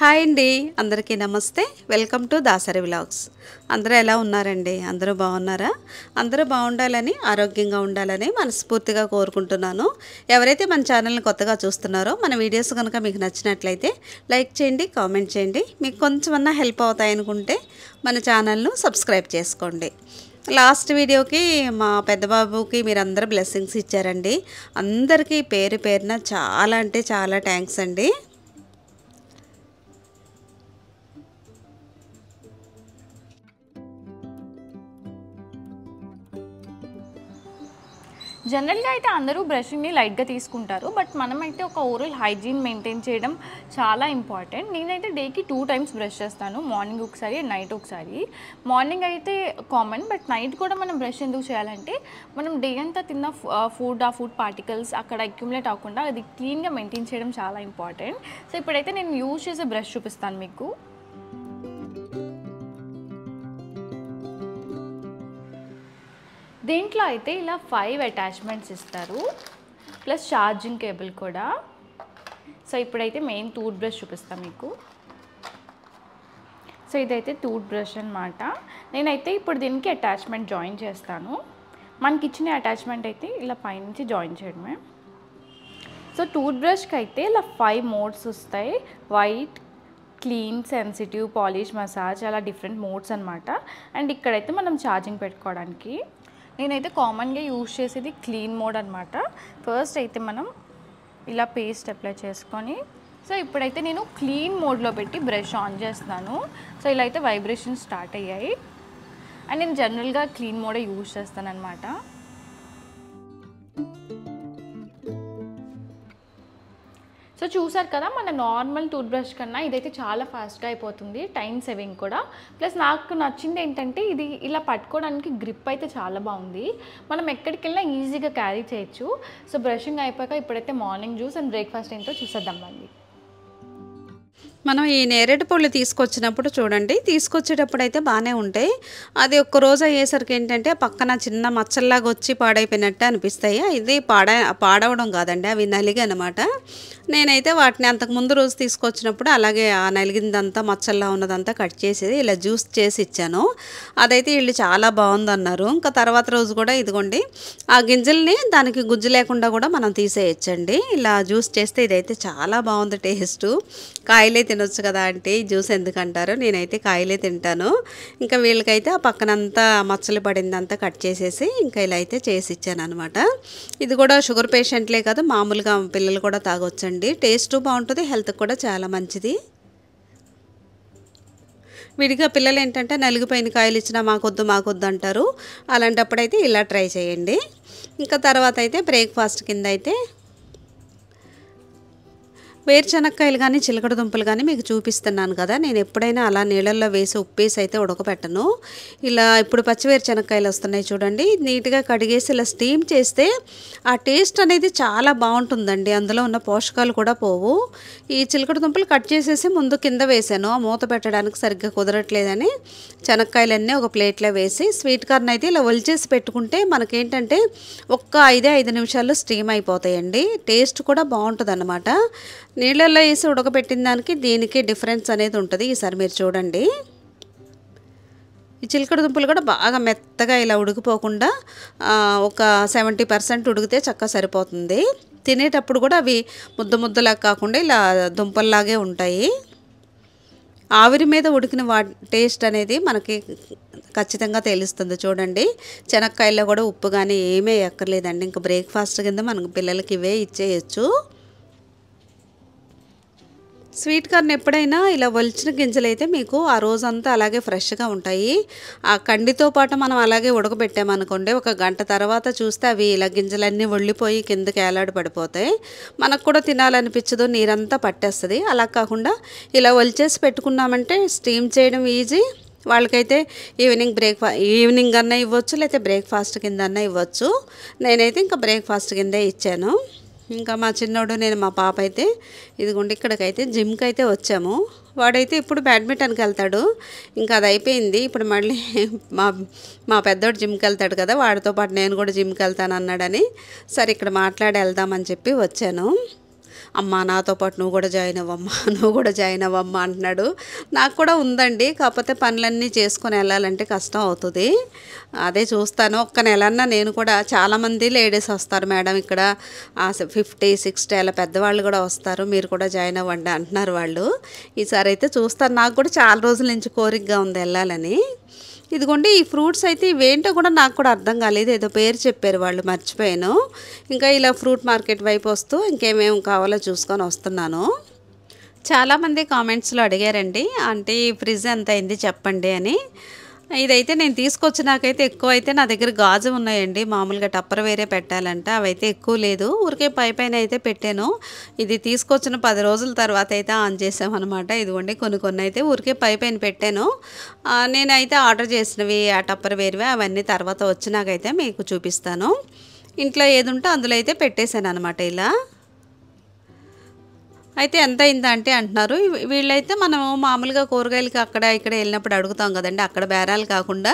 Hi అండి, అందరికీ నమస్తే. Welcome to Dasari vlogs. అందరూ ఎలా ఉన్నారండి? అందరూ బాగున్నారా? అందరూ బాగుండాలని, ఆరోగ్యంగా ఉండాలని మనస్ఫూర్తిగా కోరుకుంటున్నాను. ఎవరైతే మన ఛానల్ని కొత్తగా చూస్తున్నారో మన వీడియోస్ కనుక మీకు నచ్చినట్లయితే లైక్ చేయండి, కామెంట్ చేయండి. మీకు కొంచెమన్నా హెల్ప్ అవుతాయనుకుంటే మన ఛానల్ను సబ్స్క్రైబ్ చేసుకోండి. లాస్ట్ వీడియోకి మా పెద్ద బాబుకి మీరందరూ బ్లెస్సింగ్స్ ఇచ్చారండి. అందరికీ పేరు పేరున చాలా అంటే చాలా థ్యాంక్స్ అండి. జనరల్గా అయితే అందరూ బ్రషింగ్ని లైట్గా తీసుకుంటారు, బట్ మనమైతే ఒక ఓరల్ హైజీన్ మెయింటైన్ చేయడం చాలా ఇంపార్టెంట్. నేనైతే డేకి 2 టైమ్స్ బ్రష్ చేస్తాను, మార్నింగ్ ఒకసారి నైట్ ఒకసారి. మార్నింగ్ అయితే కామన్, బట్ నైట్ కూడా మనం బ్రష్ ఎందుకు చేయాలంటే మనం డే అంతా తిన్న ఫుడ్ పార్టికల్స్ అక్కడ అక్యుములేట్ అవ్వకుండా అది క్లీన్గా మెయింటైన్ చేయడం చాలా ఇంపార్టెంట్. సో ఇప్పుడైతే నేను యూజ్ చేసే బ్రష్ చూపిస్తాను మీకు. దీంట్లో అయితే ఇలా 5 అటాచ్మెంట్స్ ఇస్తారు, ప్లస్ ఛార్జింగ్ కేబుల్ కూడా. సో ఇప్పుడైతే మెయిన్ టూత్ బ్రష్ చూపిస్తాను మీకు. సో ఇదైతే టూత్ బ్రష్ అనమాట. నేనైతే ఇప్పుడు దీనికి అటాచ్మెంట్ జాయిన్ చేస్తాను. మనకి ఇచ్చిన అటాచ్మెంట్ అయితే ఇలా పైనుంచి జాయిన్ చేయడమే. సో టూత్ బ్రష్కి అయితే ఇలా 5 మోడ్స్ వస్తాయి: white, clean, sensitive, polish, massage, అలా డిఫరెంట్ మోడ్స్ అనమాట. అండ్ ఇక్కడైతే మనం ఛార్జింగ్ పెట్టుకోవడానికి. నేనైతే కామన్గా యూజ్ చేసేది క్లీన్ మోడ్ అనమాట. ఫస్ట్ అయితే మనం ఇలా పేస్ట్ అప్లై చేసుకొని, సో ఇప్పుడైతే నేను క్లీన్ మోడ్లో పెట్టి బ్రష్ ఆన్ చేస్తున్నాను. సో ఇలా అయితే వైబ్రేషన్స్ స్టార్ట్ అయ్యాయి. అండ్ నేను జనరల్గా క్లీన్ మోడే యూజ్ చేస్తాను అనమాట. సో చూసారు కదా, మన నార్మల్ టూత్ బ్రష్ కన్నా ఇదైతే చాలా ఫాస్ట్గా అయిపోతుంది, టైం సేవింగ్ కూడా. ప్లస్ నాకు నచ్చింది ఏంటంటే ఇది ఇలా పట్టుకోవడానికి గ్రిప్ అయితే చాలా బాగుంది. మనం ఎక్కడికి వెళ్ళినా ఈజీగా క్యారీ చేయొచ్చు. సో బ్రషింగ్ అయిపోయాక ఇప్పుడైతే మార్నింగ్ జ్యూస్ అండ్ బ్రేక్ఫాస్ట్ ఏంటో చూసేద్దాం అండి. మనం ఈ నేరేడు పళ్ళు తీసుకొచ్చినప్పుడు చూడండి, తీసుకొచ్చేటప్పుడు అయితే బాగానే ఉంటాయి. అది ఒక్క రోజు అయ్యేసరికి ఏంటంటే పక్కన చిన్న మచ్చల్లాగా వచ్చి పాడైపోయినట్టు అనిపిస్తాయి. ఇది పాడవడం కాదండి, అవి నలిగి అనమాట. నేనైతే వాటిని అంతకుముందు రోజు తీసుకొచ్చినప్పుడు అలాగే ఆ నలిగిందంతా మచ్చల్లా ఉన్నదంతా కట్ చేసి ఇలా జ్యూస్ చేసి ఇచ్చాను. అదైతే వీళ్ళు చాలా బాగుందన్నారు. ఇంకా తర్వాత రోజు కూడా ఇదిగోండి, ఆ గింజల్ని దానికి గుజ్జు లేకుండా కూడా మనం తీసేయచ్చండి. ఇలా జ్యూస్ చేస్తే ఇదైతే చాలా బాగుంది టేస్ట్. కాయలే తినొచ్చు కదా అంటే జ్యూస్ ఎందుకంటారు, నేనైతే కాయలే తింటాను. ఇంకా వీళ్ళకైతే ఆ పక్కనంతా మచ్చలు పడిందంతా కట్ చేసేసి ఇంకా ఇలా అయితే చేసి ఇచ్చాను అనమాట. ఇది కూడా షుగర్ పేషెంట్లే కాదు, మామూలుగా పిల్లలు కూడా తాగొచ్చండి. టేస్ట్ బాగుంటుంది, హెల్త్కి కూడా చాలా మంచిది. విడిగా పిల్లలు ఏంటంటే నలిగిపోయిన కాయలు ఇచ్చినా మాకొద్దు అంటారు. అలాంటప్పుడైతే ఇలా ట్రై చేయండి. ఇంకా తర్వాత అయితే బ్రేక్ఫాస్ట్ కింద అయితే వేరుశనక్కాయలు కానీ చిలకడ దుంపలు కానీ మీకు చూపిస్తున్నాను కదా. నేను ఎప్పుడైనా అలా నీళ్ళల్లో వేసి ఉప్పేసి అయితే ఉడకపెట్టను. ఇలా ఇప్పుడు పచ్చి వేరుశనక్కాయలు వస్తున్నాయి చూడండి, నీట్గా కడిగేసి ఇలా స్టీమ్ చేస్తే ఆ టేస్ట్ అనేది చాలా బాగుంటుందండి. అందులో ఉన్న పోషకాలు కూడా పోవు. ఈ చిలకడ దుంపలు కట్ చేసేసి ముందు కింద వేసాను, మూత పెట్టడానికి సరిగ్గా కుదరట్లేదని శనక్కాయలన్నీ ఒక ప్లేట్లో వేసి, స్వీట్ కార్న్ అయితే ఇలా ఒలిచేసి పెట్టుకుంటే మనకేంటంటే ఒక్క 5 నిమిషాల్లో స్టీమ్ అయిపోతాయండి. టేస్ట్ కూడా బాగుంటుంది అన్నమాట. నీళ్ళల్లో వేసి ఉడకబెట్టిన దానికి దీనికి డిఫరెన్స్ అనేది ఉంటుంది. ఈసారి మీరు చూడండి. ఈ చిలకడ దుంపలు కూడా బాగా మెత్తగా ఇలా ఉడికిపోకుండా ఒక 70% ఉడికితే చక్కగా సరిపోతుంది. తినేటప్పుడు కూడా అవి ముద్దలా కాకుండా ఇలా దుంపల్లాగే ఉంటాయి. ఆవిరి మీద ఉడికిన టేస్ట్ అనేది మనకి ఖచ్చితంగా తెలుస్తుంది. చూడండి, శనక్కాయల్లో కూడా ఉప్పు కానీ ఏమీ ఎక్కర్లేదండి. ఇంకా బ్రేక్ఫాస్ట్ కింద మనకు పిల్లలకి ఇవే ఇచ్చేయచ్చు. స్వీట్ కార్న్ ఎప్పుడైనా ఇలా ఒలిచిన గింజలు అయితే మీకు ఆ రోజంతా అలాగే ఫ్రెష్గా ఉంటాయి. ఆ కండితో పాటు మనం అలాగే ఉడకబెట్టామనుకోండి, ఒక గంట తర్వాత చూస్తే అవి ఇలా గింజలన్నీ ఒళ్ళిపోయి కిందకి ఏలాడు పడిపోతాయి. మనకు కూడా తినాలనిపించదు, నీరంతా పట్టేస్తుంది. అలా కాకుండా ఇలా ఒలిచేసి పెట్టుకున్నామంటే స్టీమ్ చేయడం ఈజీ. వాళ్ళకైతే ఈవినింగ్ అన్నా ఇవ్వచ్చు, లేకపోతే బ్రేక్ఫాస్ట్ కింద అన్నా ఇవ్వచ్చు. నేనైతే ఇంకా బ్రేక్ఫాస్ట్ కిందే ఇచ్చాను. ఇంకా మా చిన్నోడు నేను మా పాప అయితే ఇదిగోండి ఇక్కడికైతే జిమ్కి అయితే వచ్చాము. వాడైతే ఇప్పుడు బ్యాడ్మింటన్కి వెళ్తాడు, ఇంకా అది అయిపోయింది. ఇప్పుడు మళ్ళీ మా పెద్దోడు జిమ్కి వెళ్తాడు కదా, వాడితో పాటు నేను కూడా జిమ్కి వెళ్తాను అన్నాడని సరే ఇక్కడ మాట్లాడి వెళ్దామని చెప్పి వచ్చాను. అమ్మ నాతో పాటు నువ్వు కూడా జాయిన్ అవ్వమ్మా, నువ్వు కూడా జాయిన్ అవ్వమ్మా అంటున్నాడు. నాకు కూడా ఉందండి, కాకపోతే పనులన్నీ చేసుకొని వెళ్ళాలంటే కష్టం అవుతుంది. అదే చూస్తాను, ఒక్క నెలన్నా నేను కూడా. చాలామంది లేడీస్ వస్తారు మేడం ఇక్కడ 50, 60 అలా పెద్దవాళ్ళు కూడా వస్తారు, మీరు కూడా జాయిన్ అవ్వండి అంటున్నారు వాళ్ళు. ఈసారి అయితే చూస్తాను, నాకు కూడా చాలా రోజుల నుంచి కోరికగా ఉంది వెళ్ళాలని. ఇదిగోండి ఈ ఫ్రూట్స్ అయితే ఇవేంటో కూడా నాకు కూడా అర్థం కాలేదు, ఏదో పేరు చెప్పారు వాళ్ళు, మర్చిపోయాను. ఇంకా ఇలా ఫ్రూట్ మార్కెట్ వైపు వస్తూ ఇంకేమేమి కావాలో చూసుకొని వస్తున్నాను. చాలామంది కామెంట్స్లో అడిగారండి, ఆంటీ ఫ్రిడ్జ్ ఎంత అయింది చెప్పండి అని. ఇదైతే నేను తీసుకొచ్చినాకైతే ఎక్కువ అయితే నా దగ్గర గాజు ఉన్నాయండి, మామూలుగా టప్పర్ వేరే పెట్టాలంట, అవైతే ఎక్కువ లేదు, ఊరికే పైన అయితే పెట్టాను. ఇది తీసుకొచ్చిన 10 రోజుల తర్వాత అయితే ఆన్ చేసామన్నమాట. ఇదిగోండి కొన్ని అయితే ఊరికే పైన పెట్టాను. నేనైతే ఆర్డర్ చేసినవి ఆ టప్పర్ వేరువే, అవన్నీ తర్వాత వచ్చినాకైతే మీకు చూపిస్తాను. ఇంట్లో ఏది ఉంటే అందులో అయితే పెట్టేశాను అనమాట ఇలా. అయితే ఎంత అయిందా అంటే అంటున్నారు, వీళ్ళైతే మనం మామూలుగా కూరగాయలకి అక్కడ ఇక్కడ వెళ్ళినప్పుడు అడుగుతాం కదండి, అక్కడ బేరాలు కాకుండా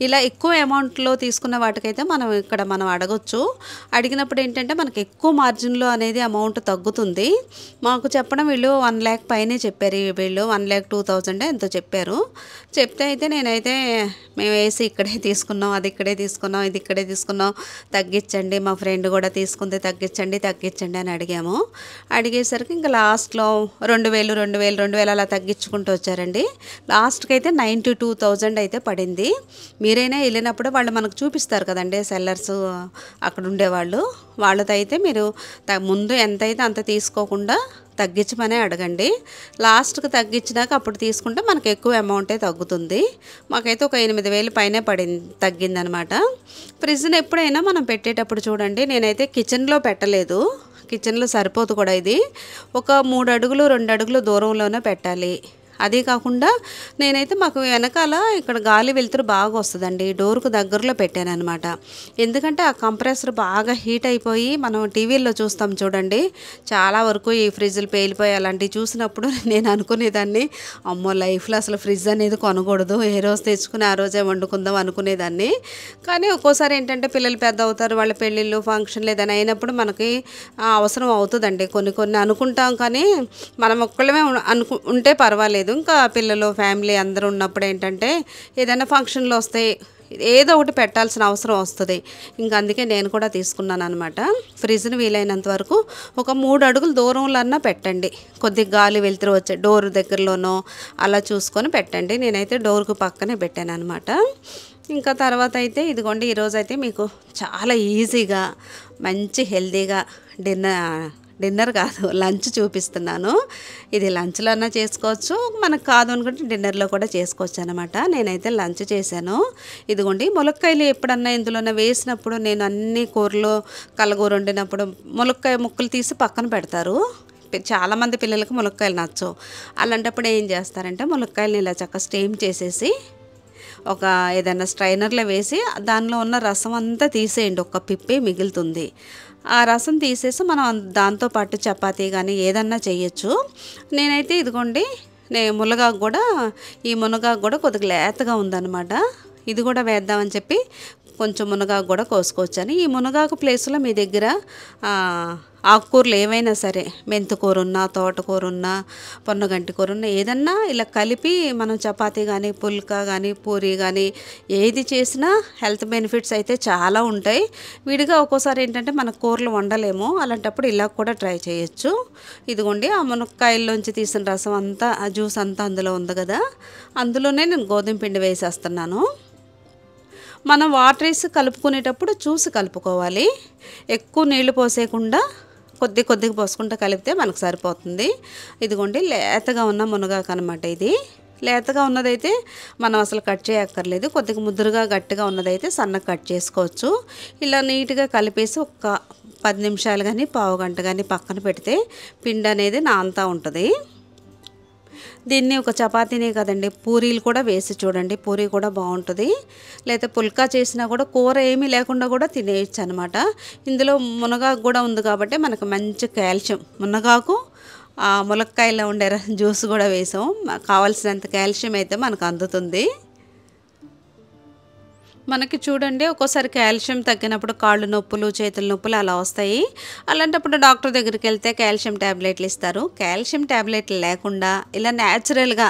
ఇలా ఎక్కువ అమౌంట్లో తీసుకున్న వాటికైతే మనం అడగొచ్చు. అడిగినప్పుడు ఏంటంటే మనకి ఎక్కువ మార్జిన్లో అనేది అమౌంట్ తగ్గుతుంది. మాకు చెప్పడం వీళ్ళు 1 lakh పైనే చెప్పారు, వీళ్ళు 1,02,000 ఎంతో చెప్పారు. చెప్తే అయితే నేనైతే మేము వేసి ఇక్కడే తీసుకున్నాం, అది ఇక్కడే తీసుకున్నాం, ఇది ఇక్కడే తీసుకున్నాం, తగ్గించండి, మా ఫ్రెండ్ కూడా తీసుకుంది, తగ్గించండి అని అడిగాము. అడిగేసరికి ఇంకా లాస్ట్లో 2,000 అలా తగ్గించుకుంటూ వచ్చారండి. లాస్ట్కి అయితే 92,000 అయితే పడింది. మీరైనా వెళ్ళినప్పుడు వాళ్ళు మనకు చూపిస్తారు కదండి, సెల్లర్స్ అక్కడ ఉండేవాళ్ళు, వాళ్ళతో అయితే మీరు ముందు ఎంత అయితే అంత తీసుకోకుండా తగ్గించమనే అడగండి. లాస్ట్కి తగ్గించినాక అప్పుడు తీసుకుంటే మనకు ఎక్కువ అమౌంటే తగ్గుతుంది. మాకైతే ఒక 8,000 పైనే తగ్గిందనమాట. ఫ్రిడ్జ్ని ఎప్పుడైనా మనం పెట్టేటప్పుడు చూడండి, నేనైతే కిచెన్లో పెట్టలేదు, కిచెన్లో సరిపోదు కూడా, ఇది ఒక 3 అడుగులు 2 అడుగులు దూరంలోనే పెట్టాలి. అదే కాకుండా నేనైతే మాకు వెనకాల ఇక్కడ గాలి వెలుతురు బాగా వస్తుందండి, డోర్కు దగ్గరలో పెట్టాను అనమాట. ఎందుకంటే ఆ కంప్రెసర్ బాగా హీట్ అయిపోయి మనం టీవీల్లో చూస్తాం చూడండి, చాలా వరకు ఈ ఫ్రిడ్జ్లు పేలిపోయి అలాంటివి చూసినప్పుడు నేను అనుకునేదాన్ని, అమ్మో లైఫ్లో అసలు ఫ్రిడ్జ్ అనేది కొనకూడదు, ఏ రోజు తెచ్చుకుని ఆ రోజే వండుకుందాం అనుకునేదాన్ని. కానీ ఒక్కోసారి ఏంటంటే పిల్లలు పెద్ద అవుతారు, వాళ్ళ పెళ్ళిళ్ళు ఫంక్షన్లు ఏదైనా అయినప్పుడు మనకి అవసరం అవుతుందండి. కొన్ని అనుకుంటాం, కానీ మనం ఒక్కళ్ళమే ఉంటే పర్వాలేదు, ఇంకా పిల్లలు ఫ్యామిలీ అందరూ ఉన్నప్పుడు ఏంటంటే ఏదైనా ఫంక్షన్లు వస్తే ఏదో ఒకటి పెట్టాల్సిన అవసరం వస్తుంది. ఇంకా అందుకే నేను కూడా తీసుకున్నాను అనమాట. ఫ్రిడ్జ్ని వీలైనంత వరకు ఒక 3 అడుగుల దూరంలో అన్నా పెట్టండి, కొద్దిగా గాలి వెలుతురు వచ్చే డోర్ దగ్గరలోనో అలా చూసుకొని పెట్టండి. నేనైతే డోర్కు పక్కనే పెట్టాను అనమాట. ఇంకా తర్వాత అయితే ఇదిగోండి ఈరోజైతే మీకు చాలా ఈజీగా మంచి హెల్తీగా డిన్నర్ కాదు లంచ్ చూపిస్తున్నాను. ఇది లంచ్లో అన్నా చేసుకోవచ్చు, మనకు కాదు అనుకుంటే డిన్నర్లో కూడా చేసుకోవచ్చు అనమాట. నేనైతే లంచ్ చేశాను. ఇదిగోండి ములక్కాయలు ఎప్పుడన్నా ఇందులోనే వేసినప్పుడు, నేను అన్ని కూరలు కలగూర వండినప్పుడు ములక్కాయ ముక్కలు తీసి పక్కన పెడతారు. చాలామంది పిల్లలకు ములక్కాయలు నచ్చవు. అలాంటప్పుడు ఏం చేస్తారంటే ములక్కాయలని ఇలా చక్కగా స్టీమ్ చేసేసి ఒక ఏదైనా స్ట్రైనర్లో వేసి దానిలో ఉన్న రసం అంతా తీసేయండి, ఒక్క పిప్పి మిగులుతుంది. ఆ రసం తీసేసి మనం దాంతోపాటు చపాతీ కానీ ఏదన్నా చేయొచ్చు. నేనైతే ఇదిగోండి మునగాకు కూడా కొద్దిగా లేతగా ఉందన్నమాట, ఇది కూడా వేద్దామని చెప్పి కొంచెం మునగాకు కూడా కోసుకొచ్చాను. ఈ మునగాకు ప్లేస్లో మీ దగ్గర ఆకుకూరలు ఏవైనా సరే, మెంతికూర ఉన్నా, తోటకూర ఉన్నా, పొన్నగంటి కూర ఉన్నా, ఏదన్నా ఇలా కలిపి మనం చపాతీ కానీ పుల్కా కానీ పూరీ కానీ ఏది చేసినా హెల్త్ బెనిఫిట్స్ అయితే చాలా ఉంటాయి. విడిగా ఒక్కోసారి ఏంటంటే మన కూరలు వండలేము, అలాంటప్పుడు ఇలా కూడా ట్రై చేయొచ్చు. ఇదిగోండి ఆ మునక్కాయల్లోంచి తీసిన రసం అంతా, ఆ జ్యూస్ అంతా అందులో ఉంది కదా, అందులోనే నేను గోధుమ పిండి వేసేస్తున్నాను. మనం వాటర్ వేసి కలుపుకునేటప్పుడు చూసి కలుపుకోవాలి, ఎక్కువ నీళ్లు పోసేయకుండా కొద్దిగా పోసుకుంటూ కలిపితే మనకు సరిపోతుంది. ఇదిగోండి లేతగా ఉన్న మునగాకు అనమాట. ఇది లేతగా ఉన్నదైతే మనం అసలు కట్ చేయక్కర్లేదు, కొద్దిగా ముద్దురుగా గట్టిగా ఉన్నదైతే సన్నగా కట్ చేసుకోవచ్చు. ఇలా నీట్గా కలిపేసి ఒక 10 నిమిషాలు కానీ పావు గంట కానీ పక్కన పెడితే పిండి అనేది నాంతా ఉంటుంది. దీన్ని ఒక చపాతీనే కదండి, పూరీలు కూడా వేసి చూడండి, పూరీ కూడా బాగుంటుంది. లేకపోతే పుల్కా చేసినా కూడా కూర ఏమీ లేకుండా కూడా తినేయచ్చు అనమాట. ఇందులో మునగాకు కూడా ఉంది కాబట్టి మనకు మంచి కాల్షియం, మునగాకు ములక్కాయలో ఉండే జ్యూస్ కూడా వేసాం, కావాల్సినంత కాల్షియం అయితే మనకు అందుతుంది. మనకి చూడండి ఒక్కోసారి కాల్షియం తగ్గినప్పుడు కాళ్ళు నొప్పులు చేతుల నొప్పులు అలా వస్తాయి. అలాంటప్పుడు డాక్టర్ దగ్గరికి వెళ్తే కాల్షియం ట్యాబ్లెట్లు ఇస్తారు. కాల్షియం ట్యాబ్లెట్లు లేకుండా ఇలా న్యాచురల్గా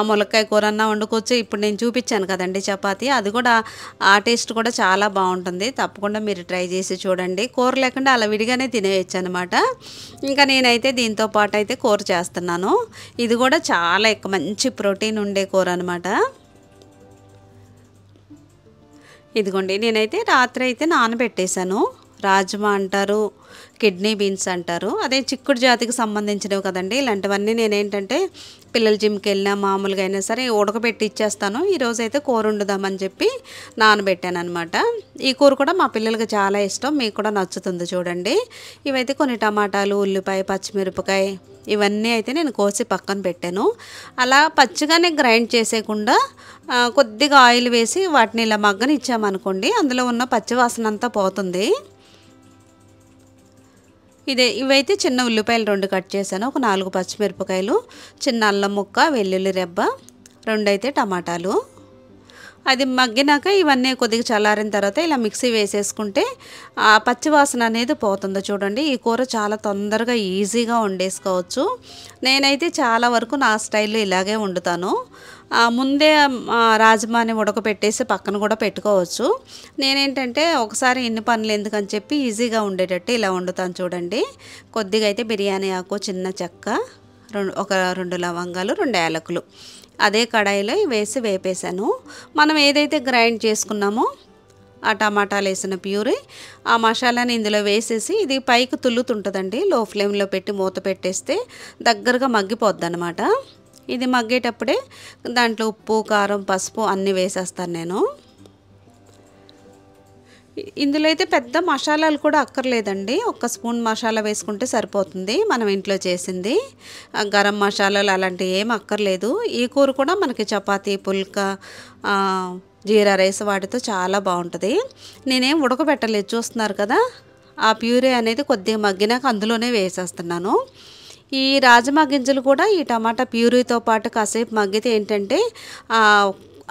ములక్కాయ కూర అన్నా వండుకోవచ్చు. ఇప్పుడు నేను చూపించాను కదండి చపాతీ, అది కూడా ఆ టేస్ట్ కూడా చాలా బాగుంటుంది. తప్పకుండా మీరు ట్రై చేసి చూడండి. కూర లేకుండా అలా విడిగానే తినేయచ్చు అనమాట. ఇంకా నేనైతే దీంతో పాటు అయితే కూర చేస్తున్నాను. ఇది కూడా చాలా ఎక్కువ మంచి ప్రోటీన్ ఉండే కూర అనమాట. ఇదిగోండి నేనైతే రాత్రి అయితే నానబెట్టేశాను. రాజ్మా అంటారు, కిడ్నీ బీన్స్ అంటారు, అదే చిక్కుడు జాతికి సంబంధించినవి కదండి. ఇలాంటివన్నీ నేనేంటంటే పిల్లలు జిమ్కి వెళ్ళినా మామూలుగా అయినా సరే ఉడకబెట్టి ఇచ్చేస్తాను. ఈరోజు అయితే కూర వండుదామని చెప్పి నానబెట్టాను అనమాట. ఈ కూర కూడా మా పిల్లలకి చాలా ఇష్టం, మీకు కూడా నచ్చుతుంది చూడండి. ఇవైతే కొన్ని టమాటాలు, ఉల్లిపాయ, పచ్చిమిరపకాయ ఇవన్నీ అయితే నేను కోసి పక్కన పెట్టాను. అలా పచ్చిగానే గ్రైండ్ చేసేయకుండా కొద్దిగా ఆయిల్ వేసి వాటిని ఇలా మగ్గనిచ్చామనుకోండి, అందులో ఉన్న పచ్చివాసన అంతా పోతుంది. ఇవైతే చిన్న ఉల్లిపాయలు 2 కట్ చేశాను, ఒక 4 పచ్చిమిరపకాయలు, చిన్న అల్లం ముక్క, వెల్లుల్లి రెబ్బ, 2 అయితే టమాటాలు. అది మగ్గినాక ఇవన్నీ కొద్దిగా చల్లారిన తర్వాత ఇలా మిక్సీ వేసేసుకుంటే ఆ పచ్చివాసన అనేది పోతుంది చూడండి. ఈ కూర చాలా తొందరగా ఈజీగా వండేసుకోవచ్చు. నేనైతే చాలా వరకు నా స్టైల్లో ఇలాగే వండుతాను. ముందే రాజ్మాని ఉడకపెట్టేసి పక్కన కూడా పెట్టుకోవచ్చు. నేనేంటంటే ఒకసారి ఇన్ని పనులు ఎందుకని చెప్పి ఈజీగా ఉండేటట్టు ఇలా వండుతాను చూడండి. కొద్దిగా అయితే బిర్యానీ ఆకు, చిన్న చెక్క, ఒక 2 లవంగాలు, 2 యాలకులు అదే కడాయిలో వేసి వేపేశాను. మనం ఏదైతే గ్రైండ్ చేసుకున్నామో ఆ టమాటాలు వేసిన ప్యూరీ, ఆ మసాలాని ఇందులో వేసేసి ఇది పైకి తుల్లుతుంటుందండి. లో ఫ్లేమ్లో పెట్టి మూత పెట్టేస్తే దగ్గరగా మగ్గిపోద్ది అనమాట. ఇది మగ్గేటప్పుడే దాంట్లో ఉప్పు, కారం, పసుపు అన్నీ వేసేస్తాను నేను. ఇందులో అయితే పెద్ద మసాలాలు కూడా అక్కర్లేదండి. 1 స్పూన్ మసాలా వేసుకుంటే సరిపోతుంది, మనం ఇంట్లో చేసింది. గరం మసాలాలు అలాంటివి ఏం అక్కర్లేదు. ఈ కూర కూడా మనకి చపాతీ, పుల్కా, జీరా రైస్ వాటితో చాలా బాగుంటుంది. నేనేం ఉడకబెట్టలేదు, చూస్తున్నారు కదా. ఆ ప్యూరీ అనేది కొద్దిగా మగ్గినాక అందులోనే వేసేస్తున్నాను. ఈ రాజ్మా గింజలు కూడా ఈ టమాటా ప్యూరీతో పాటు కాసేపు మగ్గితే ఏంటంటే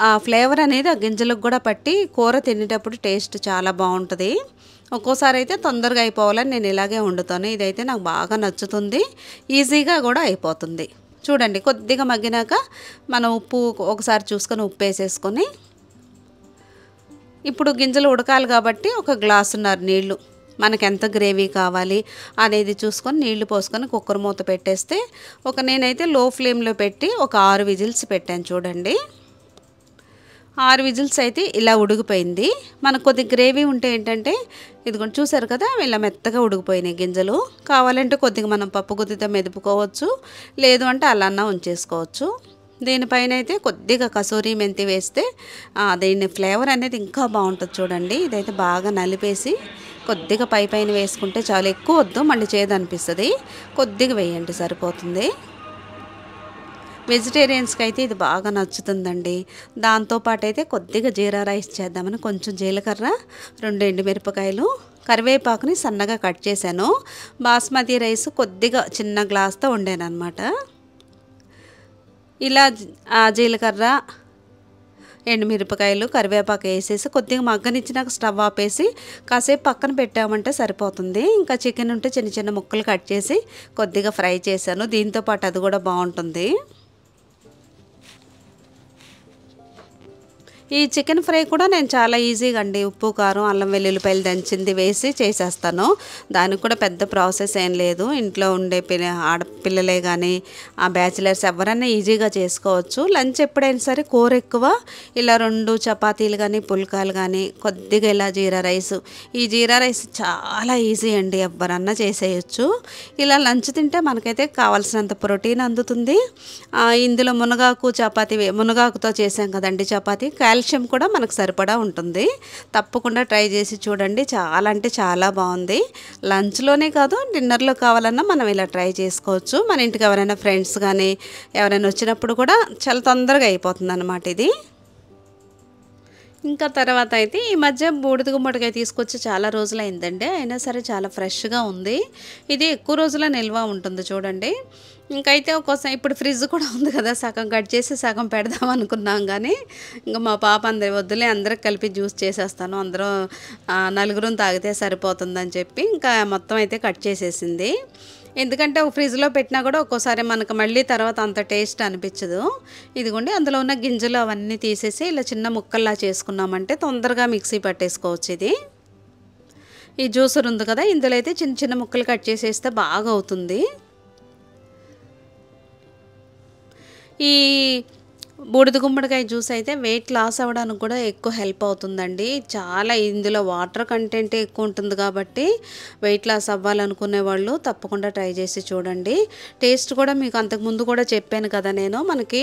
ఆ ఫ్లేవర్ అనేది ఆ గింజలకు కూడా పట్టి కూర తినేటప్పుడు టేస్ట్ చాలా బాగుంటుంది. ఒక్కోసారి అయితే తొందరగా అయిపోవాలని నేను ఇలాగే వండుతాను. ఇదైతే నాకు బాగా నచ్చుతుంది, ఈజీగా కూడా అయిపోతుంది. చూడండి కొద్దిగా మగ్గినాక మనం ఉప్పు ఒకసారి చూసుకొని ఉప్పు వేసేసుకొని, ఇప్పుడు గింజలు ఉడకాలి కాబట్టి 1 గ్లాసున్నర నీళ్ళు, మనకు ఎంత గ్రేవీ కావాలి అనేది చూసుకొని నీళ్లు పోసుకొని కుక్కర్ మూత పెట్టేస్తే నేనైతే లో ఫ్లేమ్లో పెట్టి ఒక 6 విజిల్స్ పెట్టాను చూడండి. 6 విజిల్స్ అయితే ఇలా ఉడికిపోయింది. మనకు కొద్ది గ్రేవీ ఉంటే ఏంటంటే ఇదిగోండి చూసారు కదా, ఇలా మెత్తగా ఉడికిపోయినాయి గింజలు. కావాలంటే కొద్దిగా మనం పప్పు గుత్తితో మెదుపుకోవచ్చు, లేదు అంటే అలాన్నా ఉంచేసుకోవచ్చు. దీనిపైన అయితే కొద్దిగా కసూరి మెంతి వేస్తే దీని ఫ్లేవర్ అనేది ఇంకా బాగుంటుంది చూడండి. ఇదైతే బాగా నలిపేసి కొద్దిగా పైన వేసుకుంటే చాలా, ఎక్కువ వద్దు మళ్ళీ చేదనిపిస్తుంది, కొద్దిగా వేయండి సరిపోతుంది. వెజిటేరియన్స్కి అయితే ఇది బాగా నచ్చుతుందండి. దాంతోపాటు అయితే కొద్దిగా జీరా రైస్ చేద్దామని కొంచెం జీలకర్ర, 2 ఎండుమిరపకాయలు, కరివేపాకుని సన్నగా కట్ చేశాను. బాస్మతి రైస్ కొద్దిగా చిన్న గ్లాస్తో వండాను అనమాట. ఇలా జీలకర్ర, ఎండుమిరపకాయలు, కరివేపాకు వేసేసి కొద్దిగా మగ్గనిచ్చినాక స్టవ్ ఆపేసి కాసేపు పక్కన పెట్టామంటే సరిపోతుంది. ఇంకా చికెన్ ఉంటే చిన్న చిన్న ముక్కలు కట్ చేసి కొద్దిగా ఫ్రై చేశాను. దీంతోపాటు అది కూడా బాగుంటుంది. ఈ చికెన్ ఫ్రై కూడా నేను చాలా ఈజీగా అండి, ఉప్పు, కారం, అల్లం వెల్లుల్లిపాయలు దంచింది వేసి చేసేస్తాను. దానికి కూడా పెద్ద ప్రాసెస్ ఏం లేదు. ఇంట్లో ఉండే ఆడపిల్లలే కానీ బ్యాచిలర్స్ ఎవరైనా ఈజీగా చేసుకోవచ్చు. లంచ్ ఎప్పుడైనా సరే కూర ఎక్కువ, ఇలా 2 చపాతీలు కానీ పుల్కాలు కానీ కొద్దిగా ఇలా జీరా రైస్. ఈ జీరా రైస్ చాలా ఈజీ అండి, ఎవరన్నా చేసేయచ్చు. ఇలా లంచ్ తింటే మనకైతే కావాల్సినంత ప్రోటీన్ అందుతుంది. ఇందులో మునగాకుతో చేసాం కదండి చపాతీ, కాల్షియం కూడా మనకు సరిపడా ఉంటుంది. తప్పకుండా ట్రై చేసి చూడండి, చాలా అంటే చాలా బాగుంది. లంచ్లోనే కాదు డిన్నర్లో కావాలన్నా మనం ఇలా ట్రై చేసుకోవచ్చు. మన ఇంటికి ఎవరైనా ఫ్రెండ్స్ కానీ ఎవరైనా వచ్చినప్పుడు కూడా చాలా తొందరగా అయిపోతుంది అన్నమాట ఇది. ఇంకా తర్వాత అయితే ఈ మధ్య బూడిద గుమ్మడికాయ తీసుకొచ్చి చాలా రోజులైందండి. అయినా సరే చాలా ఫ్రెష్‌గా ఉంది. ఇది ఎక్కువ రోజుల నిల్వ ఉంటుంది చూడండి. ఇంకైతే ఒక్కోసారి ఇప్పుడు ఫ్రిడ్జ్ కూడా ఉంది కదా! సగం కట్ చేసి సగం పెడదాం అనుకున్నాం గానీ, ఇంక మా పాప అంది వద్దులే అందరికి కలిపి జ్యూస్ చేసేస్తాను. అందరం నలుగురం తాగితే సరిపోతుందని చెప్పి ఇంకా మొత్తం అయితే కట్ చేసేసింది. ఎందుకంటే ఒక ఫ్రిడ్జ్‌లో పెట్టినా కూడా ఒక్కోసారి మనకు మళ్ళీ తర్వాత అంత టేస్ట్ అనిపించదు. ఇదిగోండి అందులో ఉన్న గింజలు అవన్నీ తీసేసి ఇలా చిన్న ముక్కల్లా చేసుకున్నామంటే తొందరగా మిక్సీ పట్టేసుకోవచ్చు ఇది. ఈ జ్యూసర్ ఉంది కదా! ఇందులో అయితే చిన్న చిన్న ముక్కలు కట్ చేసేస్తే బాగా అవుతుంది. ఈ బూడిద గుమ్మడికాయ జ్యూస్ అయితే వెయిట్ లాస్ అవ్వడానికి కూడా ఎక్కువ హెల్ప్ అవుతుందండి. చాలా ఇందులో వాటర్ కంటెంట్ ఎక్కువ ఉంటుంది కాబట్టి వెయిట్ లాస్ అవ్వాలనుకునే వాళ్ళు తప్పకుండా ట్రై చేసి చూడండి. టేస్ట్ కూడా మీకు అంతకుముందు కూడా చెప్పాను కదా నేను, మనకి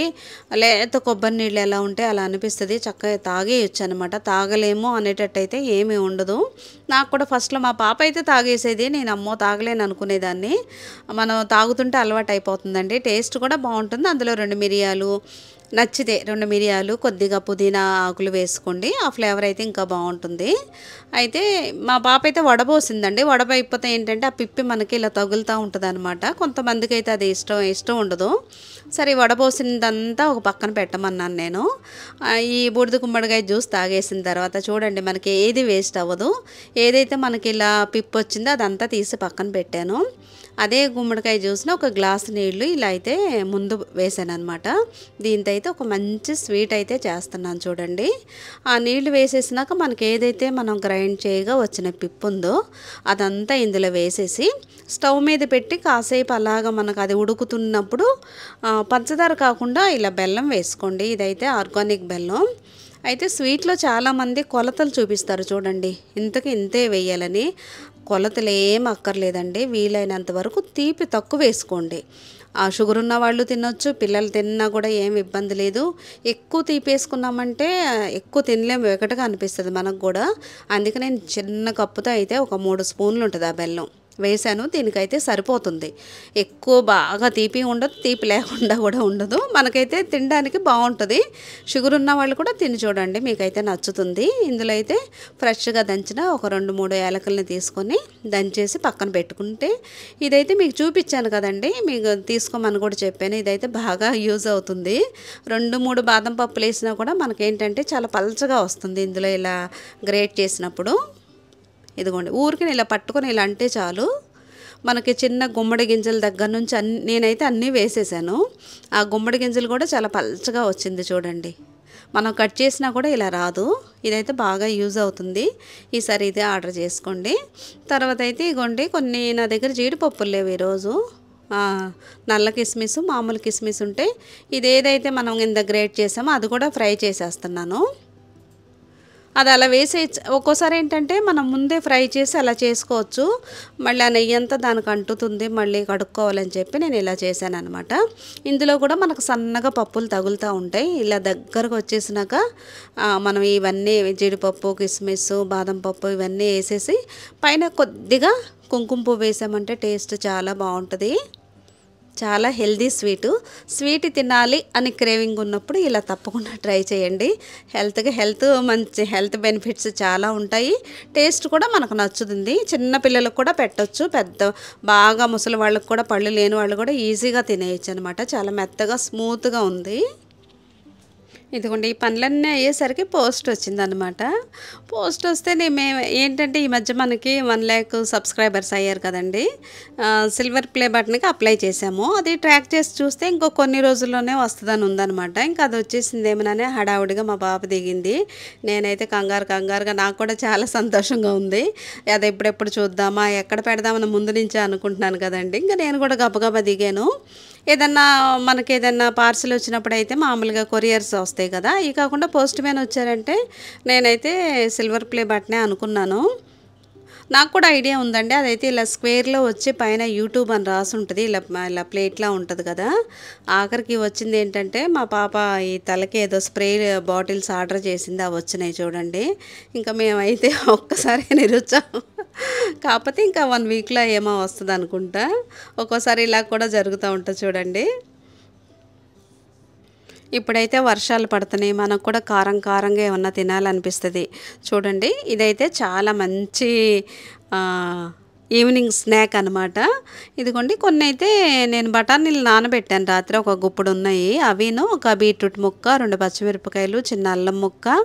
లేత కొబ్బరి నీళ్ళు ఎలా ఉంటే అలా అనిపిస్తుంది. చక్కగా తాగేయచ్చు అనమాట. తాగలేము అనేటట్టయితే ఏమీ ఉండదు. నాకు కూడా ఫస్ట్లో మా పాప అయితే తాగేసేది, నేను అమ్మో తాగలేను అనుకునేదాన్ని. మనం తాగుతుంటే అలవాటు అయిపోతుందండి. టేస్ట్ కూడా బాగుంటుంది. అందులో 2 మిరియాలు నచ్చితే 2 మిరియాలు కొద్దిగా పుదీనా ఆకులు వేసుకోండి. ఆ ఫ్లేవర్ అయితే ఇంకా బాగుంటుంది. అయితే మా పాప అయితే వడబోసిందండి. వడబోయిపోతే ఏంటంటే ఆ పిప్పి మనకి ఇలా తగులుతూ ఉంటుంది అనమాట. కొంతమందికి అయితే అది ఇష్టం ఉండదు. సరే వడబోసిందంతా ఒక పక్కన పెట్టమన్నాను నేను. ఈ బూడిద గుమ్మడికాయ జ్యూస్ తాగేసిన తర్వాత చూడండి మనకి ఏది వేస్ట్ అవ్వదు. ఏదైతే మనకి ఇలా పిప్పి వచ్చిందో అదంతా తీసి పక్కన పెట్టాను. అదే గుమ్మడికాయ జ్యూస్ని ఒక గ్లాస్ నీళ్ళు ఇలా అయితే ముందు వేసాను అనమాట. దీంతో అయితే ఒక మంచి స్వీట్ అయితే చేస్తున్నాను చూడండి. ఆ నీళ్లు వేసేసినాక మనకి ఏదైతే మనం గ్రైండ్ చేయగా వచ్చిన పిప్పు ఉందో అదంతా ఇందులో వేసేసి స్టవ్ మీద పెట్టి కాసేపు అలాగా మనకు అది ఉడుకుతున్నప్పుడు పంచదార కాకుండా ఇలా బెల్లం వేసుకోండి. ఇదైతే ఆర్గానిక్ బెల్లం. అయితే స్వీట్లో చాలామంది కొలతలు చూపిస్తారు చూడండి, ఇంతే వేయాలని. కొలతలు ఏం అక్కర్లేదండి. వీలైనంత వరకు తీపి తక్కువ వేసుకోండి. షుగర్ ఉన్న వాళ్ళు తినొచ్చు, పిల్లలు తిన్నా కూడా ఏం ఇబ్బంది లేదు. ఎక్కువ తీపి వేసుకున్నామంటే ఎక్కువ తినలేము, వెగటగా అనిపిస్తుంది మనకు కూడా. అందుకే నేను చిన్న కప్పుతో అయితే ఒక 3 స్పూన్లు ఉంటుంది ఆ బెల్లం వేసాను. దీనికైతే సరిపోతుంది. ఎక్కువ బాగా తీపి ఉండదు, తీపి లేకుండా కూడా ఉండదు. మనకైతే తినడానికి బాగుంటుంది. షుగర్ ఉన్న వాళ్ళు కూడా తిని చూడండి, మీకైతే నచ్చుతుంది. ఇందులో అయితే ఫ్రెష్గా దంచిన ఒక 2-3 యాలకుల్ని తీసుకొని దంచేసి పక్కన పెట్టుకుంటే, ఇదైతే మీకు చూపించాను కదండి, మీకు తీసుకోమని కూడా చెప్పాను. ఇదైతే బాగా యూజ్ అవుతుంది. 2-3 బాదం పప్పులు వేసినా కూడా మనకేంటంటే చాలా పల్చగా వస్తుంది ఇందులో ఇలా గ్రేట్ చేసినప్పుడు. ఇదిగోండి ఊరికి ఇలా పట్టుకొని ఇలా అంటే చాలు. మనకి చిన్న గుమ్మడి గింజల దగ్గర నుంచి నేనైతే అన్నీ వేసేసాను. ఆ గుమ్మడి గింజలు కూడా చాలా పల్చగా వచ్చింది చూడండి. మనం కట్ చేసినా కూడా ఇలా రాదు. ఇదైతే బాగా యూజ్ అవుతుంది. ఈసారి ఇదే ఆర్డర్ చేసుకోండి. తర్వాత అయితే ఇగోండి కొన్ని నా దగ్గర జీడిపప్పులు లేవు ఈరోజు. నల్ల కిస్మిస్, మామూలు కిస్మిస్ ఉంటే ఇదేదైతే మనం కింద గ్రేట్ చేసామో అది కూడా ఫ్రై చేసేస్తున్నాను. అది అలా వేసే ఒక్కోసారి ఏంటంటే మనం ముందే ఫ్రై చేసి అలా చేసుకోవచ్చు. మళ్ళీ ఆ నెయ్యి అంతా దానికి అంటుతుంది, మళ్ళీ కడుక్కోవాలని చెప్పి నేను ఇలా చేశాను అనమాట. ఇందులో కూడా మనకు సన్నగా పప్పులు తగులుతూ ఉంటాయి. ఇలా దగ్గరకు వచ్చేసినాక మనం ఇవన్నీ జీడిపప్పు, కిస్మిస్, బాదం పప్పు ఇవన్నీ వేసేసి పైన కొద్దిగా కుంకుమ పువ్వు వేసామంటే టేస్ట్ చాలా బాగుంటుంది. చాలా హెల్దీ స్వీట్ తినాలి అని క్రేవింగ్ ఉన్నప్పుడు ఇలా తప్పకుండా ట్రై చేయండి. మంచి హెల్త్ బెనిఫిట్స్ చాలా ఉంటాయి. టేస్ట్ కూడా మనకు నచ్చుతుంది. చిన్న పిల్లలకు కూడా పెట్టొచ్చు, బాగా ముసలి వాళ్ళకి కూడా, పళ్ళు లేని వాళ్ళు కూడా ఈజీగా తినేయచ్చు అనమాట. చాలా మెత్తగా స్మూత్గా ఉంది. ఇదిగోండి ఈ పనులన్నీ అయ్యేసరికి పోస్ట్ వచ్చిందనమాట. పోస్ట్ వస్తే మేము ఏంటంటే ఈ మధ్య మనకి 1 lakh సబ్స్క్రైబర్స్ అయ్యారు కదండి. సిల్వర్ ప్లే బటన్కి అప్లై చేసాము. అది ట్రాక్ చేసి చూస్తే ఇంకో కొన్ని రోజుల్లోనే వస్తుందని ఉందనమాట. ఇంకా అది వచ్చేసింది ఏమోననే హడావుడిగా మా పాప దిగింది. నేనైతే కంగారుగా నాకు కూడా చాలా సంతోషంగా ఉంది. అది ఎప్పుడెప్పుడు చూద్దామా, ఎక్కడ పెడదామని ముందు నుంచే అనుకుంటున్నాను కదండి. ఇంకా నేను కూడా గబగబా దిగాను. మనకేదన్నా పార్సిల్ వచ్చినప్పుడు అయితే మామూలుగా కొరియర్స్ వస్తాయి కదా, ఇవి కాకుండా పోస్ట్ మ్యాన్ వచ్చారంటే నేనైతే సిల్వర్ ప్లే బటనే అనుకున్నాను. నాకు కూడా ఐడియా ఉందండి. అదైతే ఇలా స్క్వేర్లో వచ్చి పైన యూట్యూబ్ అని రాసి ఉంటుంది. ఇలా ప్లేట్లా ఉంటుంది కదా. ఆఖరికి వచ్చింది ఏంటంటే మా పాప ఈ తలకి ఏదో స్ప్రే బాటిల్స్ ఆర్డర్ చేసింది, అవి వచ్చినాయి చూడండి. ఇంకా మేమైతే ఒక్కసారి నిరుచాము. కాకపోతే ఇంకా 1 weekలో ఏమో వస్తుంది అనుకుంటా. ఒక్కోసారి ఇలా కూడా జరుగుతూ ఉంటుంది చూడండి. ఇప్పుడైతే వర్షాలు పడుతున్నాయి, మనకు కూడా కారం కారంగా ఏమన్నా తినాలనిపిస్తుంది. చూడండి ఇదైతే చాలా మంచి ఈవినింగ్ స్నాక్ అనమాట. ఇదిగోండి కొన్ని అయితే నేను బఠానీలు నానబెట్టాను రాత్రి, ఒక గుప్పుడు ఉన్నాయి. అవిను ఒక బీట్రూట్ ముక్క, 2 పచ్చిమిరపకాయలు, చిన్న అల్లం ముక్క,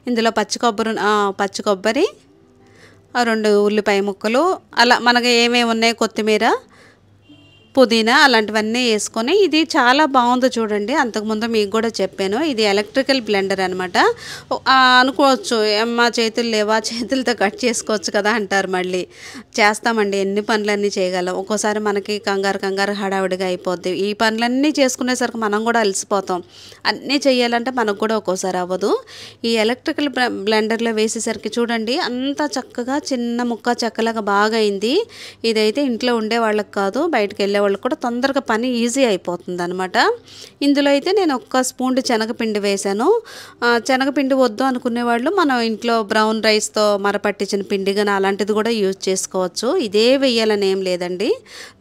ఇందులో పచ్చి కొబ్బరి, 2 ఉల్లిపాయ ముక్కలు, అలా మనకి ఏమేమి ఉన్నాయి, కొత్తిమీర, పుదీనా అలాంటివన్నీ వేసుకొని, ఇది చాలా బాగుంది చూడండి. అంతకుముందు మీకు కూడా చెప్పాను, ఇది ఎలక్ట్రికల్ బ్లెండర్ అనమాట. అనుకోవచ్చు మా చేతులు లేవా, చేతులతో కట్ చేసుకోవచ్చు కదా అంటారు. మళ్ళీ చేస్తామండి, ఎన్ని పనులన్నీ చేయగలం. ఒక్కోసారి మనకి కంగారు హడావిడిగా అయిపోద్ది. ఈ పనులన్నీ చేసుకునేసరికి మనం కూడా అలసిపోతాం. అన్నీ చేయాలంటే మనకు కూడా ఒక్కోసారి అవ్వదు. ఈ ఎలక్ట్రికల్ బ్లెండర్లో వేసేసరికి చూడండి అంత చక్కగా చిన్న ముక్క చెక్కలాగా బాగా అయింది. ఇదైతే ఇంట్లో ఉండే వాళ్ళకి కాదు, బయటకు వెళ్ళే వాళ్ళకి కూడా తొందరగా పని ఈజీ అయిపోతుంది అనమాట. ఇందులో అయితే నేను 1 స్పూన్ శనగపిండి వేశాను. శనగపిండి వద్దు అనుకునే వాళ్ళు మనం ఇంట్లో బ్రౌన్ రైస్తో మరపట్టించిన పిండి కానీ అలాంటిది కూడా యూజ్ చేసుకోవచ్చు. ఇదే వేయాలని ఏం లేదండి.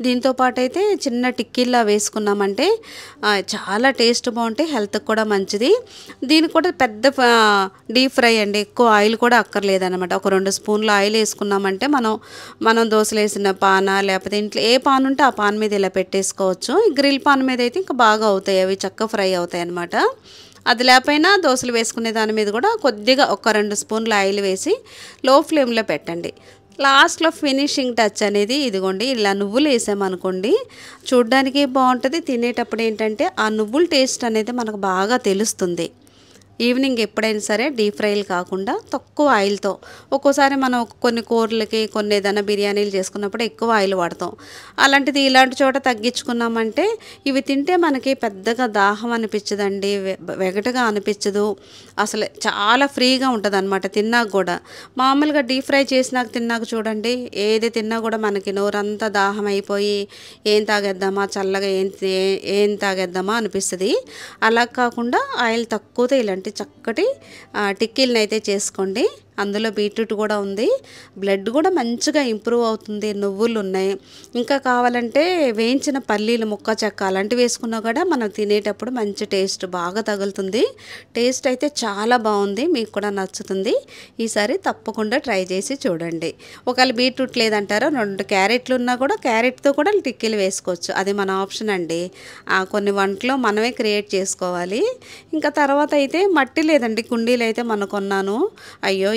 దీంతో పాటు అయితే చిన్న టిక్కీల్లా వేసుకున్నామంటే చాలా టేస్ట్ బాగుంటాయి, హెల్త్కి కూడా మంచిది. దీనికి కూడా పెద్ద డీప్ ఫ్రై అండి, ఎక్కువ ఆయిల్ కూడా అక్కర్లేదనమాట. ఒక 2 స్పూన్లు ఆయిల్ వేసుకున్నామంటే మనం దోశలు వేసిన పాన, లేకపోతే ఇంట్లో ఏ పాన్ ఉంటే ఆ పాన్ మీద ఇలా పెట్టేసుకోవచ్చు. ఈ గ్రిల్ పాన్ మీద అయితే ఇంకా బాగా అవుతాయి, అవి చక్కగా ఫ్రై అవుతాయి అన్నమాట. అది లేకపోయినా దోశలు వేసుకునే దాని మీద కూడా కొద్దిగా ఒక 2 స్పూన్లు ఆయిల్ వేసి లో ఫ్లేమ్లో పెట్టండి. లాస్ట్లో ఫినిషింగ్ టచ్ అనేది ఇదిగోండి, ఇలా నువ్వులు వేసామనుకోండి చూడ్డానికి బాగుంటుంది. తినేటప్పుడు ఏంటంటే ఆ నువ్వుల టేస్ట్ అనేది మనకు బాగా తెలుస్తుంది. ఈవినింగ్ ఎప్పుడైనా సరే డీప్ ఫ్రైలు కాకుండా తక్కువ ఆయిల్తో, ఒక్కోసారి మనం కొన్ని కూరలకి కొన్ని ఏదైనా బిర్యానీలు చేసుకున్నప్పుడు ఎక్కువ ఆయిల్ వాడతాం. అలాంటిది ఇలాంటి చోట తగ్గించుకున్నామంటే ఇవి తింటే మనకి పెద్దగా దాహం అనిపించదండి, వెగటగా అనిపించదు, అసలు చాలా ఫ్రీగా ఉంటుంది అనమాట తిన్నాక కూడా. మామూలుగా డీప్ ఫ్రై చేసినాక తిన్నాక చూడండి ఏది తిన్నా కూడా మనకి నోరంతా దాహం అయిపోయి ఏం తాగేద్దామా, చల్లగా ఏం తాగేద్దామా అనిపిస్తుంది. అలా కాకుండా ఆయిల్ తక్కువతో ఇలాంటి చక్కటి టిక్కీలను అయితే చేసుకోండి. అందులో బీట్రూట్ కూడా ఉంది, బ్లడ్ కూడా మంచిగా ఇంప్రూవ్ అవుతుంది, నువ్వులు ఉన్నాయి. ఇంకా కావాలంటే వేయించిన పల్లీలు ముక్క చెక్క అలాంటివి వేసుకున్నా కూడా మనం తినేటప్పుడు మంచి టేస్ట్ బాగా తగులుతుంది. టేస్ట్ అయితే చాలా బాగుంది, మీకు కూడా నచ్చుతుంది. ఈసారి తప్పకుండా ట్రై చేసి చూడండి. ఒకవేళ బీట్రూట్ లేదంటారో 2 క్యారెట్లు ఉన్నా కూడా క్యారెట్తో కూడా టిక్కీలు వేసుకోవచ్చు, అది మన ఆప్షన్ అండి. కొన్ని వంటలు మనమే క్రియేట్ చేసుకోవాలి. ఇంకా తర్వాత అయితే మట్టి లేదండి, కుండీలు అయితే మనం కొన్నాను. అయ్యో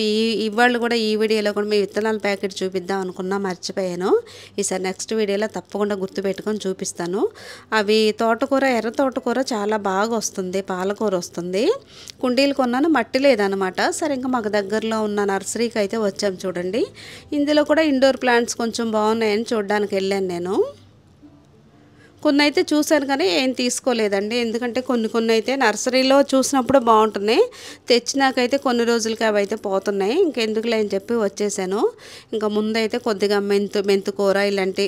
ఇవాళ కూడా ఈ వీడియోలో కూడా మీ విత్తనాల ప్యాకెట్ చూపిద్దాం అనుకున్నా, మర్చిపోయాను. ఈసారి నెక్స్ట్ వీడియోలో తప్పకుండా గుర్తుపెట్టుకొని చూపిస్తాను. అవి తోటకూర, ఎర్ర తోటకూర చాలా బాగా వస్తుంది, పాలకూర వస్తుంది. కుండీలు కొన్నాను, మట్టి లేదనమాట. సరే ఇంకా మాకు దగ్గరలో ఉన్న నర్సరీకి అయితే వచ్చాం చూడండి. ఇందులో కూడా ఇండోర్ ప్లాంట్స్ కొంచెం బాగున్నాయని చూడడానికి వెళ్ళాను నేను. కొన్ని అయితే చూశాను కానీ ఏం తీసుకోలేదండి, ఎందుకంటే కొన్ని అయితే నర్సరీలో చూసినప్పుడు బాగుంటున్నాయి, తెచ్చినాకైతే కొన్ని రోజులకి అవి అయితే పోతున్నాయి. ఇంకెందుకులే అని చెప్పి వచ్చేసాను. ఇంకా ముందైతే కొద్దిగా మెంతుకూర ఇలాంటి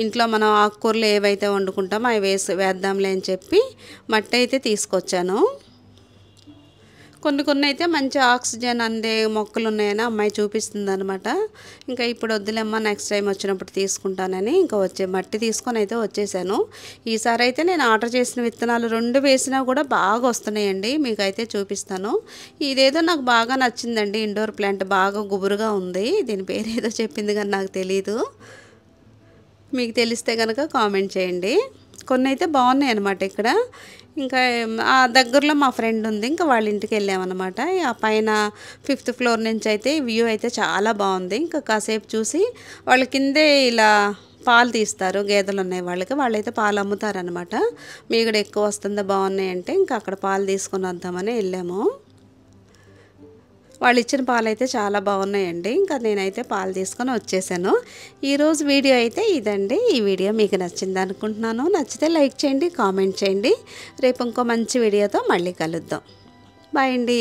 ఇంట్లో మనం ఆకుకూరలు ఏవైతే వండుకుంటామో అవి వేద్దాంలే అని చెప్పి మట్టి అయితే తీసుకొచ్చాను. కొన్ని అయితే మంచి ఆక్సిజన్ అందే మొక్కలు ఉన్నాయని అమ్మాయి చూపిస్తుంది అనమాట. ఇంకా ఇప్పుడు వద్దులేమ్మా, నెక్స్ట్ టైం వచ్చినప్పుడు తీసుకుంటానని ఇంకా మట్టి తీసుకొని అయితే వచ్చేసాను. ఈసారి అయితే నేను ఆర్డర్ చేసిన విత్తనాలు 2 వేసినా కూడా బాగా వస్తున్నాయండి, మీకు అయితే చూపిస్తాను. ఇదేదో నాకు బాగా నచ్చిందండి, ఇండోర్ ప్లాంట్ బాగా గుబురుగా ఉంది. దీని పేరు ఏదో చెప్పింది కానీ నాకు తెలీదు, మీకు తెలిస్తే కనుక కామెంట్ చేయండి. కొన్ని అయితే బాగున్నాయి అనమాట. ఇక్కడ ఇంకా ఆ దగ్గరలో మా ఫ్రెండ్ ఉంది, ఇంకా వాళ్ళ ఇంటికి వెళ్ళామన్నమాట. ఆ పైన 5th ఫ్లోర్ నుంచి అయితే వ్యూ అయితే చాలా బాగుంది. ఇంకా కాసేపు చూసి వాళ్ళ కిందే ఇలా పాలు తీస్తారు, గేదెలు ఉన్నాయి వాళ్ళైతే పాలు అమ్ముతారనమాట. మీగడ ఎక్కువ వస్తుందా బాగున్నాయంటే ఇంకా అక్కడ పాలు తీసుకొని వద్దామని వెళ్ళాము. వాళ్ళు ఇచ్చిన పాలు అయితే చాలా బాగున్నాయండి. ఇంకా నేనైతే పాలు తీసుకొని వచ్చేసాను. ఈరోజు వీడియో అయితే ఇదండి. ఈ వీడియో మీకు నచ్చింది అనుకుంటున్నాను. నచ్చితే లైక్ చేయండి, కామెంట్ చేయండి. రేపు ఇంకో మంచి వీడియోతో మళ్ళీ కలుద్దాం. బాయ్ అండి.